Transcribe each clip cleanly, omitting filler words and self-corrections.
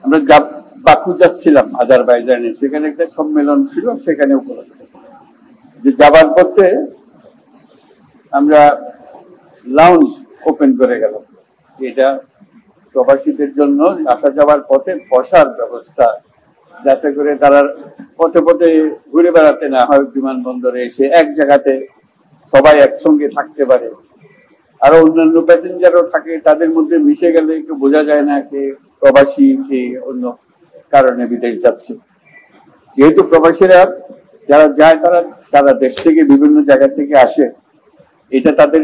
আমরা বাকু যাচ্ছিলাম আজারবাইজানে, সেখানে একটা সম্মেলন ছিল, সেখানে উপলব্ধ যে যাবার পথে আমরা লাউঞ্জ ওপেন করে গেলাম, এটা প্রবাসীদের জন্য আসা যাওয়ার পথে বসার ব্যবস্থা, যাতে করে তারা পথে পথে ঘুরে বেড়াতে না হয়, বিমানবন্দরে এসে এক জায়গাতে সবাই একসঙ্গে থাকতে পারে। আরো অন্যান্য প্যাসেঞ্জারও থাকে, তাদের মধ্যে মিশে গেলে একটু বোঝা যায় না কে প্রবাসী কে অন্য কারণে বিদেশ যাচ্ছে। যেহেতু প্রবাসীরা যারা যায় তারা সারা দেশ থেকে বিভিন্ন জায়গা থেকে আসে, এটা তাদের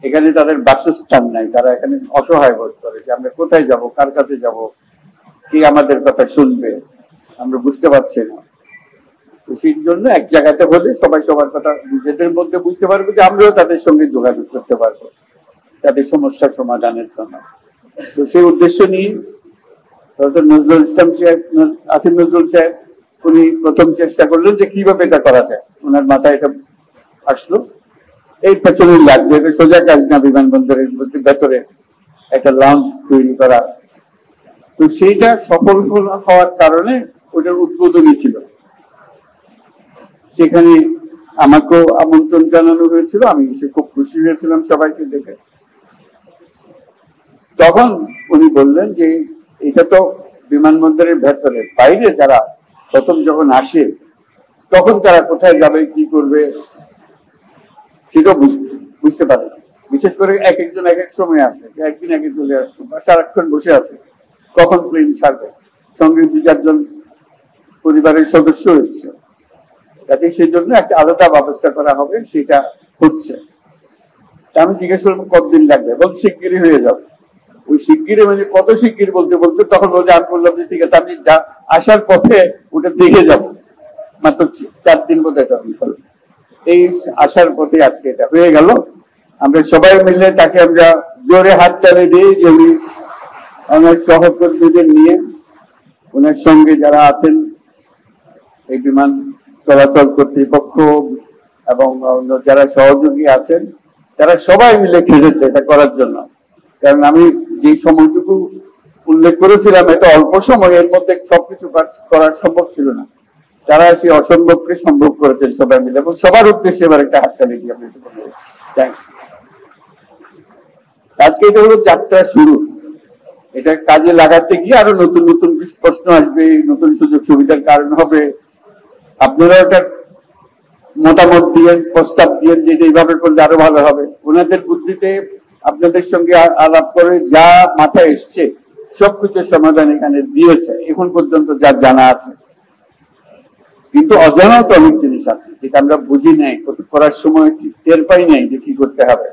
এখানে তাদের বাসস্থান নাই, তারা এখানে অসহায় বোধ করে যে আমরা কোথায় যাব, কার কাছে যাব, কে আমাদের কথা শুনবে, আমরা বুঝতে পারছি না। তো সেই জন্য এক জায়গাতে হলে সবাই সবার কথা নিজেদের মধ্যে বুঝতে পারবো, যে আমরাও তাদের সঙ্গে যোগাযোগ করতে পারবো তাদের সমস্যা সমাধানের জন্য। তো সেই উদ্দেশ্য নিয়ে প্রফেসর নজরুল ইসলাম সাহেব, আসিফ নজরুল সাহেব, উনি প্রথম চেষ্টা করলেন যে কিভাবে এটা করা যায়। ওনার মাথায় এটা আসলো, এই পেছনে লাগবে, এটা সোজা কাজ না, বিমানবন্দরের ভেতরে একটা লঞ্চ তৈরি করা। তো সেইটা সফল হওয়ার কারণে ওটার উদ্বোধনী ছিল, সেখানে আমাকেও আমন্ত্রণ জানানো হয়েছিল, আমি এসে খুব খুশি হয়েছিলাম সবাইকে দেখে। তখন উনি বললেন যে এটা তো বিমানবন্দরের ভেতরে, বাইরে যারা প্রথম যখন আসে তখন তারা কোথায় যাবে কি করবে সেটাও বুঝতে পারে। বিশেষ করে এক একজন এক এক সময় আসে, একদিন আগে চলে আসছে বা সারাক্ষণ বসে আছে, কখন প্লেন ছাড়বে, সঙ্গে 2-4 জন পরিবারের সদস্য এসছে, কাজে সেই জন্য একটা আলাদা ব্যবস্থা করা হবে, সেটা হচ্ছে। আমি জিজ্ঞেস করলাম কতদিন লাগবে, বল শিগগিরই হয়ে যাবে। ওই শিগগিরই মানে কত শিগগির বলতে বলতে তখন বলছে, আমি বললাম যে ঠিক আছে, আমি আসার পথে ওটা দেখে যাবো, মাত্র 4 দিন বোধহয় হলো। এই আসার পথে আজকে এটা হয়ে গেল। আমরা সবাই মিলে তাকে আমরা জোরে হাত তালি দিই, যে উনি আমার সহকর্মীদের নিয়ে, ওনার সঙ্গে যারা আছেন এই বিমান চলাচল কর্তৃপক্ষ এবং যারা সহযোগী আছেন, তারা সবাই মিলে খেলেছে এটা করার জন্য। কারণ আমি যে সময়টুকু উল্লেখ করেছিলাম, এটা অল্প সময়, এর মধ্যে সবকিছু করা সম্ভব ছিল না। তারা সেই অসম্ভবকে সম্ভব করেছেন সবাই মিলে, এবং সবার উদ্দেশ্যে এবার একটা হাততালি দিয়ে আপনি আজকে এটা হলো যাত্রা শুরু। এটা কাজে লাগাতে গিয়ে আরো নতুন নতুন প্রশ্ন আসবে, নতুন সুযোগ সুবিধার কারণ হবে। আপনারা ওটার মতামত দিয়ে, প্রস্তাব দিয়ে যে এইভাবে করলে আরো ভালো হবে। ওনাদের বুদ্ধিতে আপনাদের সঙ্গে আলাপ করে যা মাথায় এসছে সবকিছুর সমাধান এখানে দিয়েছে এখন পর্যন্ত যা জানা আছে। কিন্তু অজানাও তো অনেক জিনিস আছে যেটা আমরা বুঝি নাই, করার সময় টের পাই নাই যে কি করতে হবে।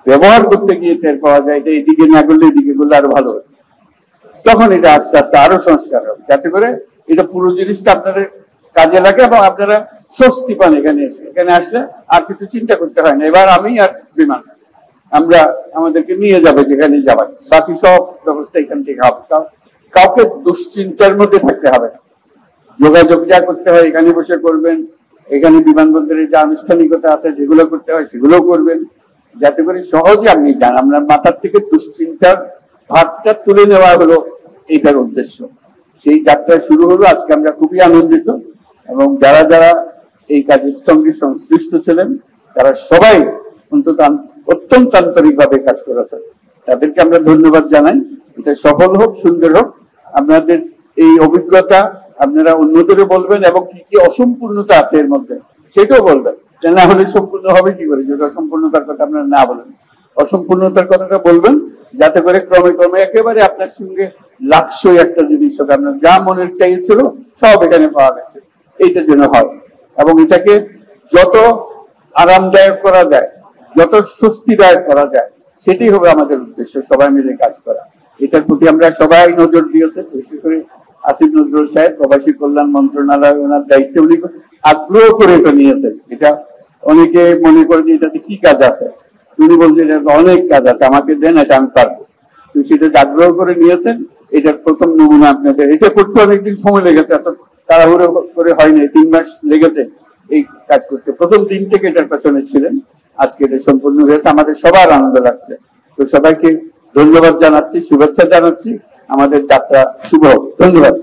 ব্যবহার করতে গিয়ে টের পাওয়া যায় এটা এদিকে না করলে এদিকে করলে আরো ভালো হবে। তখন এটা আস্তে আস্তে আরো সংস্কার হবে, যাতে করে এটা পুরো জিনিসটা আপনাদের কাজে লাগে এবং আপনারা স্বস্তি পান। এখানে আসলে আর কিছু চিন্তা করতে হয় না। এবার আমি আর বিমান আমরা আমাদেরকে নিয়ে যাবে যেখানে যাবার, বাকি সব ব্যবস্থা এখান থেকে হবে। কাউকে দুশ্চিন্তার মধ্যে থাকতে হবে না। যোগাযোগ যা করতে হয় এখানে বসে করবেন, এখানে বিমানবন্দরে যা আনুষ্ঠানিকতা আছে যেগুলো করতে হয় সেগুলো করবেন, যাতে করে সহজে আপনি যান। আপনার মাথার থেকে দুশ্চিন্তার ভাবটা তুলে নেওয়া হলো এইটার উদ্দেশ্য। সেই যাত্রা শুরু হলো আজকে। আমরা খুবই আনন্দিত, এবং যারা যারা এই কাজের সঙ্গে সংশ্লিষ্ট ছিলেন তারা সবাই অত্যন্ত আন্তরিক ভাবে কাজ করেছেন। তাদেরকে আমরা ধন্যবাদ জানাই। এটা সফল হোক, সুন্দর হোক। আপনাদের এই অভিজ্ঞতা আপনারা অন্যদেরও বলবেন, এবং কি কি অসম্পূর্ণতা আছে এর মধ্যে সেটাও বলবেন। না হলে সম্পূর্ণ হবে কি করে যদি অসম্পূর্ণতার কথা আপনারা না বলেন। অসম্পূর্ণতার কথাটা বলবেন, যাতে করে ক্রমে ক্রমে একেবারে আপনার সঙ্গে লাক্সই একটা জিনিস হবে। আপনার যা মনের চাইছিল সব এখানে পাওয়া গেছে, এইটা যেন হয়। এবং এটাকে যত আরামদায়ক করা যায়, যত স্বস্তিদায়ক করা যায়, সেটাই হবে আমাদের উদ্দেশ্য, সবাই মিলে কাজ করা। এটার প্রতি আমরা সবাই নজর দিয়েছে, বিশেষ করে আসিফ নজরুল সাহেব, প্রবাসী কল্যাণ মন্ত্রণালয়, ওনার দায়িত্ব উনি আগ্রহ করে এটা নিয়েছেন। এটা অনেকে মনে করে যে এটাতে কি কাজ আছে, উনি বলছেন এটা অনেক কাজ আছে, আমাকে দেন, এটা আমি পারবো। তো সেটা আগ্রহ করে নিয়েছেন। এটার প্রথম নমুনা আপনাদের। এটা করতে অনেকদিন সময় লেগেছে, এত তাড়াহুড়ো করে হয়নি, 3 মাস লেগেছে এই কাজ করতে। প্রথম দিন থেকে এটার পেছনে ছিলেন, আজকে এটা সম্পূর্ণ হয়েছে। আমাদের সবার আনন্দ লাগছে। তো সবাইকে ধন্যবাদ জানাচ্ছি, শুভেচ্ছা জানাচ্ছি, আমাদের যাত্রা শুভ হোক। ধন্যবাদ।